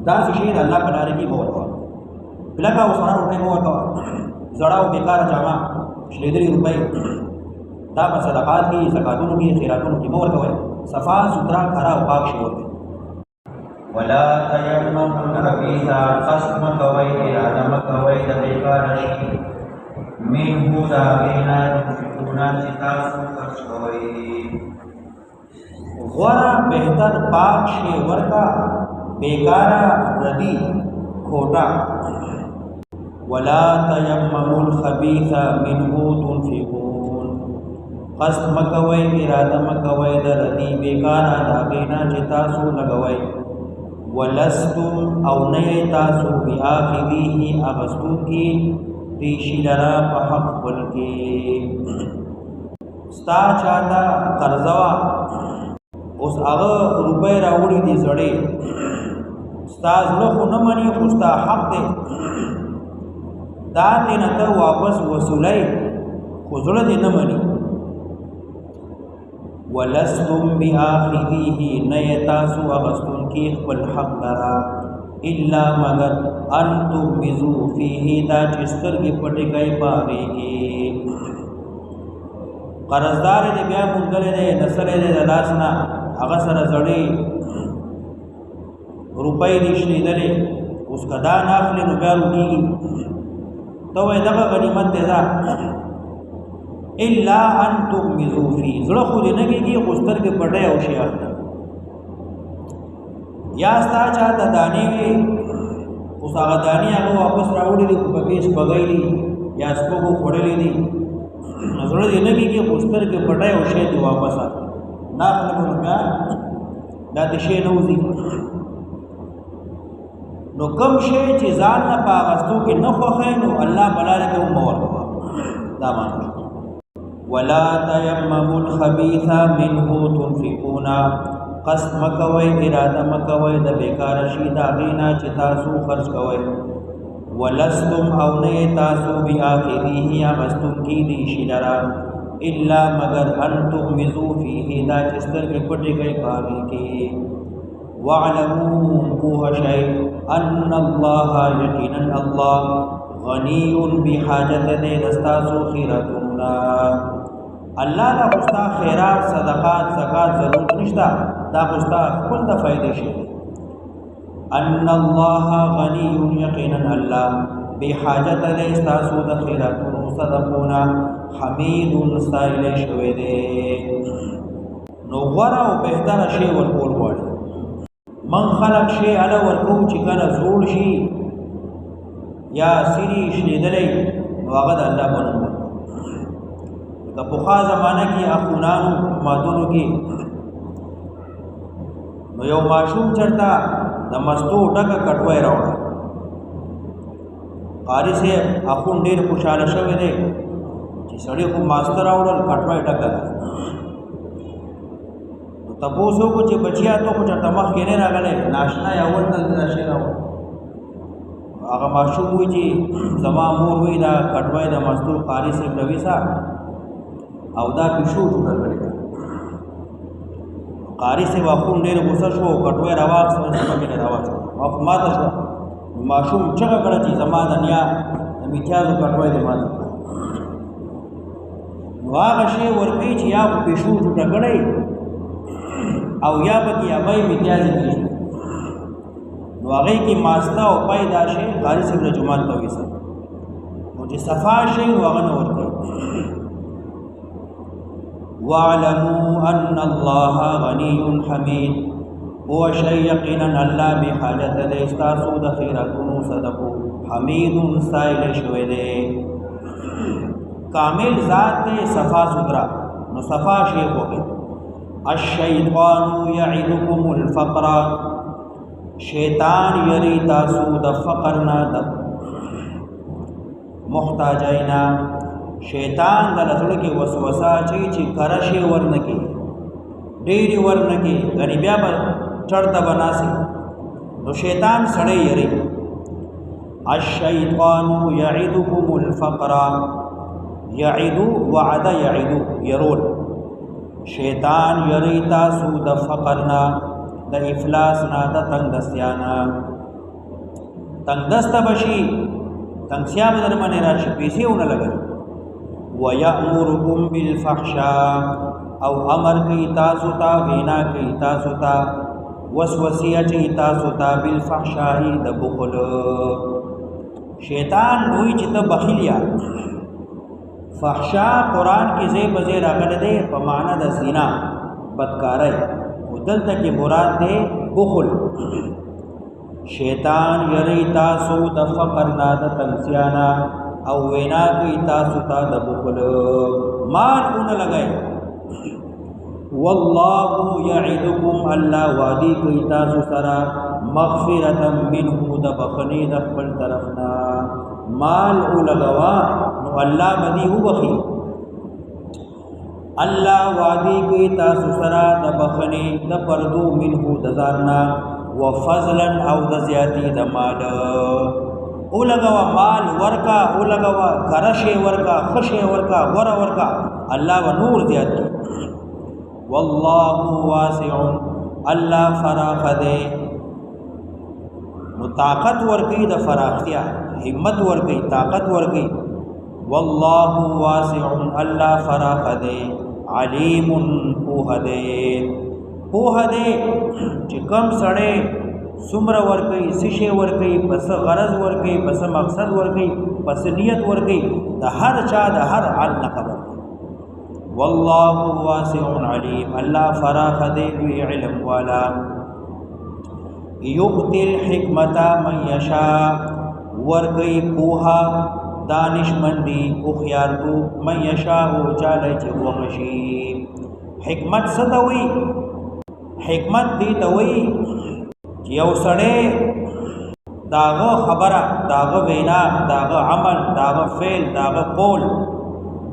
دا شی د الله په لار کې مور کوه بلکه وسره روټي مور کوه زړه او بیکار جامه شلیدري روپۍ دا په صدقات کې زکاتونو کې خیراتونو کې مور کوه صفا سوترا خرا او پاک شي ورته ولا تيمموا الخبيث قسم کوي اراده مکوي د بیکار شي منه دا بنا تنفقون چې تاسو خرج کوئ غورا بهتر پاک شي ورکا بیکارا ردی کھوٹا ولا تیمموا الخبیث منه تنفقون قصد مکوي اراده مکوي د ردی بیکارا دا بنا چې تاسو لګوي ولستم او نه تاسو بیاخذیه اغسطو کی دیشی لرا په حق بل کې ستا چاته قرضوا اوس هغه روپۍ راوړي دي زړې ستا زړه خو نه مني خو ستا حق دی دا تېنه ته واپس وصولئ خو زړه دې نه مني ولستم بآخذیه نه تاسو اغسطون کې خپل حق لرا الا مگر ان تغمزوا فيه دا چې سترګې پټې کوي په هغې کې قرضدار دې بیا موندلی دی نسلی دی د لاس نه هغه سره زړې روپۍ دې شلېدلې اوس که دا نه اخلې نو بیا روکېږي ته وایې دغه غنیمت دی دا الا ان تغمزوا فيه زړه خو دې نه کېږي خو سترګې پټی او شی اخلي یا ستا چاته دانې وي اوس هغه دانې هغه واپس راوړي دي خو پکې سپږی دي یا سپږو خوړلې دي زړه دې نه کېږي خو سترګې پټی او شی دې واپس اخلي نه اخلي نو بیا دا د شی نه وځي نو کوم شی چې ځان نه په اغوستو کې نه خوښوي نو الله په لاره کې هم مه ورکوه دا معنی ولا تیمموا الخبیث منه تنفقون قصد مکوي اراده مکوي د بیکار شي د هغې نه چې تاسو خرج کوئ ولستم او نه تاسو بآخذیه اغوستونکي دې شي لره الا مگر ان تغمزوا فيه دا چې سترګې پټې کوي په هغې کې واعلموا پوه شئ ان الله یقینا الله غنی بحاجت دې د ستاسو خیراتونو نه الله لا خستا خیرات صدقات زکات ضرورت نشتا دا خستا خپل د فائدې شي ان الله غنی یقینا الله بحاجت دې ستاسو د خیراتونو صدقونا حمید سائل شوی دې نو غوره او بهتر شی ورکول غواړي من خلق شی علا ورکو چې کله زوړ شي یا سری شلیدلی نو هغه د الله په نوم د پخوا زمانه کې اخونانو ماتونو کې نو یو ماشوم چرته د مستو ډکه کټوی راوړه قاری صاحب اخون ډېر خوشحاله شوی دی چې سړی خو ماسته راوړل کټوی ډکه ده نو تپوس وکړو چې بچیا ته خو چېرته مخکې نه راغلی ناشنا یا اول ځل دا شی راوړ هغه ماشوم وایي چې زما مور وایي دا کټوی د مستو قاري صاحب لویسا او دا پیشو جوړه کړې ده قاری صاحب اخون ډېر غوسه شو کټوی راواخیست زمکې نه راواچو خو ماته شوه ماشوم چغه کړه چې زما د نیا د میتیازو کټوی دی ماته نو هغه شی ورکوي چې یا خو پیشو جوړه کړی او یا پکې ابای میتیازې دي نو هغې کې ماسته او پای دا شی قاري صاحب له جومات ته ویسه نو چې صفا شی نو هغه نه ورکوي واعلموا ان الله غنی حمید هو شی یقینا الله بحاجت دې ستاسو د خیراتونو صدقو حمید سائل شوی دی کامل ذات دې صفا ستھرا نو صفا شی ہوگی الشیطان یعدکم الفقر شیطان یری تاسو د فقر نه د محتاجینا شیطان د لزړه کې وسوسه چې کرشي ورنکي ډېری ورنکي غنی بیا به چړته بناسي نو شیطان سړی یری الشیطان یعدکم الفقر یعد وعد یعد يرول شیطان یری تاسو د فقر نه د افلاس نه د تنگ دستیانا تنگ دست بشي تنگسیا به در باندې راشي پیسې ونه لګي ويأمركم بالفحشاء او امر کوي تاسو ته وینا کوي تاسو ته وسوسه کوي تاسو ته بالفحشاء د بخل شیطان وای چې ته بخیلیا فحشاء قران کې زی بزی راغله ده په معنا د زنا بدکارۍ دلته کې مراد ده بخل شیطان یری تاسو د فقر نه د تنسیانا او وینا کوي تاسو ته د بخل مال اون لګای والله يعدكم الله وعدي کوي تاسو سره مغفرة منه د بخنی د خپل طرفنا مال لګوا نو الله بدی وبخي الله وعدي کوي تاسو سره د بخنی د پردو منه د ځاننا وفضلا او د زیاتی د مال او لګوا مال ورکا او لګوا کرشه ورکا خشه ورکا ور ورکا الله و نور زیات والله واسع الله فراخ دے نو طاقت ورکی د فراختیا همت ورکی طاقت ورکی والله واسع الله فراخ دے علیم پوه دے چې کم سړی سمره ورکی سشه ورکی پس غرض ورکی پس مقصد ورکی پس نیت ورکی د هر چا د هر حال نه خبر والله واسع علیم الله فراخ دے وی علم والا یؤتی الحکمت من یشاء ورکی پوها دانشمندی او خیارتو من یشاء چاله چې وغشی حکمت ستوي حکمت دی توي یو سړی داغه خبره داغه وینا داغه عمل داغه فعل داغه قول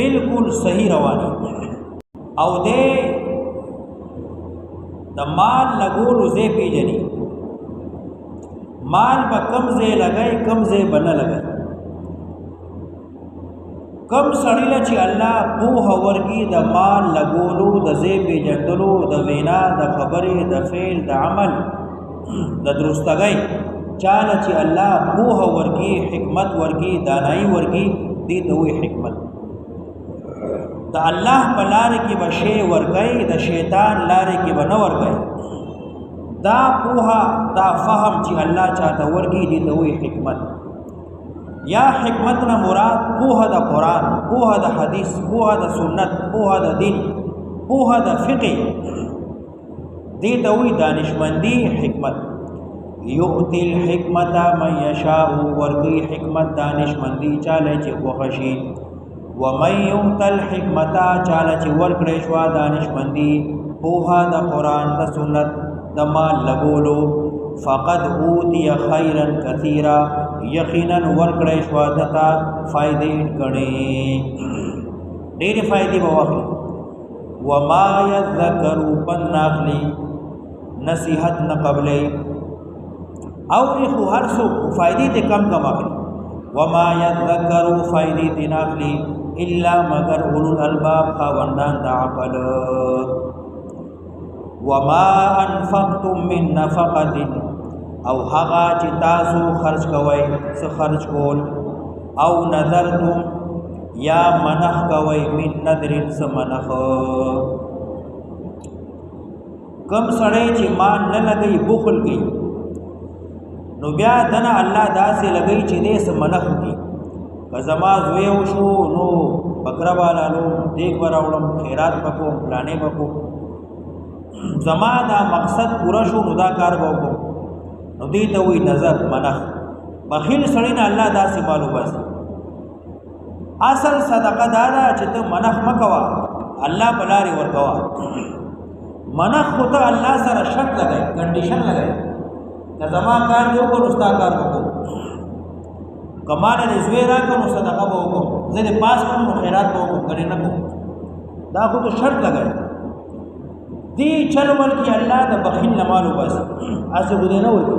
بالکل صحیح رواني او دې د مال لګولو زی پیجني مال په کم ځای لګای کم ځای بنه لګای کم سړی له چې الله په ورکی د مال لګولو د زی پیجندلو د وینا د خبرې د فعل د عمل د درستګۍ چاله چې الله په ورکی حکمت ورکی دانایی ورکی دې ته وی حکمت د الله په لار کې بشي ورګي د شیطان لار کې بنه ورګي دا پوها دا فهم چې الله چاته ورګي دي ته وی حکمت یا حکمت نه مراد پوها د قران پوها د حدیث پوها د سنت پوها د دین پوها د فقه دي ته وی دانشمندی حکمت یؤتی الحکمت من یشاء ورګي حکمت دانشمندی چاله چې وخشي ومن یؤت الحکمت چاله چې ورکړې شو دانشمندی پوها د قران د سنت د مال لګولو فقد اوتی خیرا کثیرا یقینا ورکړې شو دتا فائدې غني ډېرې فائدې به واخلي وما یذکر بناخلی نصیحت نه قبلې او خو هر څو فائدې ته کم اخلي وما یذکر فائدې ته ناخلی الا مگر اولو الالباب خاوندان د عقل وما انفقتم من نفقه او هغه چې تاسو خرج کوئ څه خرج کول او نذرتم یا منخ کوئ من نذر څه منخ کم سړی چې مان نه لګي بخل کوي نو بیا دنه الله داسې لګي چې دې څه منخ کوي کزما زویو شو نو بکرا والالو دیک براوړم خیرات پکو پلانې پکو زما دا مقصد پورا شو نو دا کار وکړو نو دې ته وی نظر منخ بخیل سړی نه الله داسې مالو بس اصل صدقه دادا چې ته منخ مکوا الله بلاري ورکوا منخ خو ته الله سره شرط لګای کنډیشن لګای کزما کار یو کو رستا کار وکړو کمال دې زوی را کړو صدقه به وکړو زه دې پاس کوم خیرات به وکړم کنه نه کوم دا خو ته شرط لګای دی چل ول کی الله د بخیل مالو بس اسه بده نه ورکو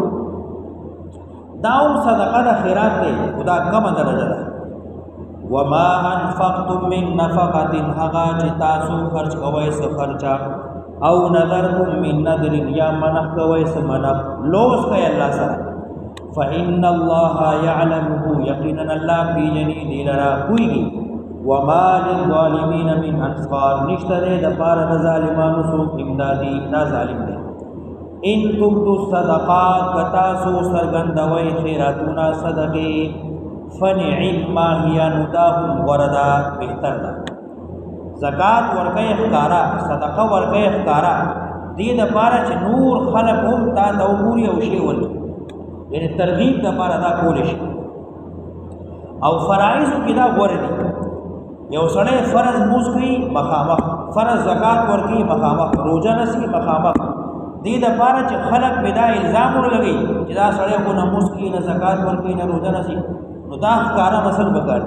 داو صدقه د خیرات دی خدا کم درجه ده وما انفقتم من نفقه هغه چې تاسو خرج کوئ څه خرچا او نذرتم من نذر یا منح کوئ څه منح لوس کوي الله سره فإن الله يعلمه یقینا الله پیجنی دی لرا کوئی وما للظالمین من انصار نشته د پاره د ظالمانو سو امدادی دا ظالم دی ان تبدو الصدقات کتاسو سرګندوي خیراتونه صدقه فنعم ما هي نداهم وردا بهتر ده زکات ورکه اخکارا صدقه ورکه اخکارا دې د پاره چې نور خلق هم تا د امور او شی ول یعنی ترغیب د پاره دا کول شي او فرایض کې دا غوړ دي یو سړی فرض موږ کوي مخامخ فرض زکات ورکي مخامخ روزه نسی مخامخ دې د پاره چې خلق بدا الزام ورلګي چې دا سړی کو نه موږ کوي نه زکات ورکي نه روزه نسی نو دا ښکارا مسل وکړ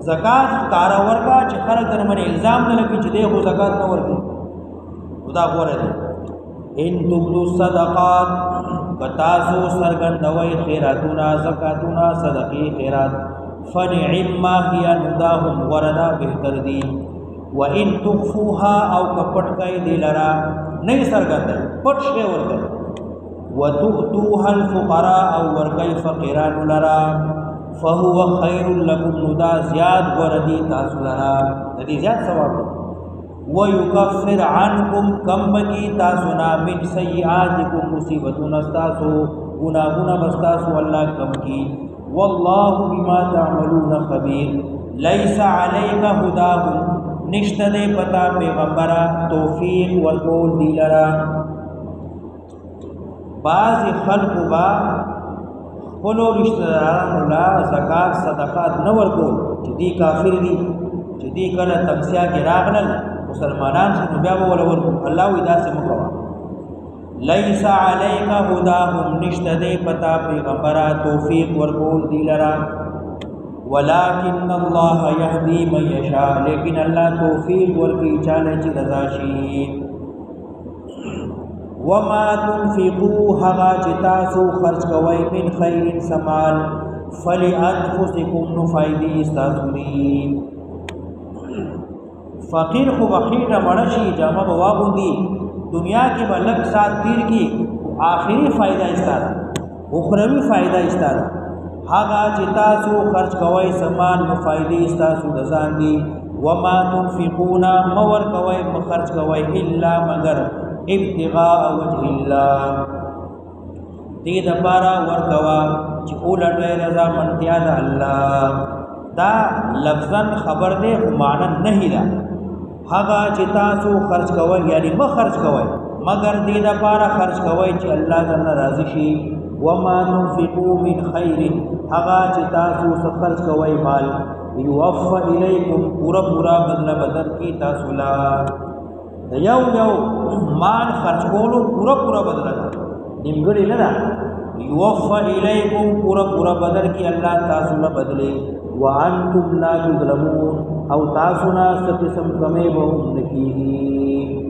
زکات ښکارا ورکا چې خلک در باندې الزام نه لګي چې دغه زکات نه ورکي خدا غوړه دي ان تبدو صدقات کتاسو سرګندوي خیراتونه زکاتونه صدقې خیرات فنعم ما هي نداهم وردا بهتر دي وان تخفوها او کپټ کای دی لرا نه سرګند پټ شی ورکړي وتؤتوها الفقراء او ورکای فقیران لرا فهو خير لكم ندا زیاد وردی تاسو لرا دې زیاد ثواب ويكفر عنكم كم بگی تاسو نا من سیئاتکم مصیبتون استاسو گناہون بستاسو اللہ کم کی والله بما تعملون خبیر لیس علیک هداهم نشته دې پتا پیغمبره توفیق ورکول دی لرا بعض خلق با خپلو رشتہدارانو لا زکات صدقات نه ورکول چې دی کافر دي چې دی کله تمسیا کې راغلل مسلمانان شنو بیا ولا ورکو الله وی داسې مکوا لیس علیک هداهم نشته دې پتا پیغمبره توفیق ورکول دی لرا ولكن الله يهدي من يشاء لیکن الله توفیق ورکی چاله چې رضا شي وما تنفقوا هغا چې تاسو خرج کوئ من خیر سمال فلانفسکم نفایدی استاسو دی فقیر خو بخیټه مړ شي جامه بواغوندي دنیا کې به لږ سات تیر کی آخري فائدہ استاره اخروی فائدہ استاره هغه چې تاسو خرج کوئ سامان مفایدې استاسو د ځان دي وما تنفقون مور کوئ خرج کوئ الا مگر ابتغاء وجه الله دې د پارا ورکوا چې اولټه رضا منتیا د الله دا لفظا خبر دې معنی نه دا هغه چې تاسو خرج کوئ یعنی ما خرج کوئ مگر دې د پارا خرج کوئ چې الله تعالی راضي شي وما تنفقوا من خير هغه چې تاسو خرج کوئ مال يوفى اليكم پورا بدل کی تاسو لا یو مال خرج کولو پورا بدل نیمګړی نه دا يوفى اليكم پورا بدل کی الله تاسو لا بدلي وانتم لا تظلمون او تاسو نه څه قسم کمې به هم نکېږي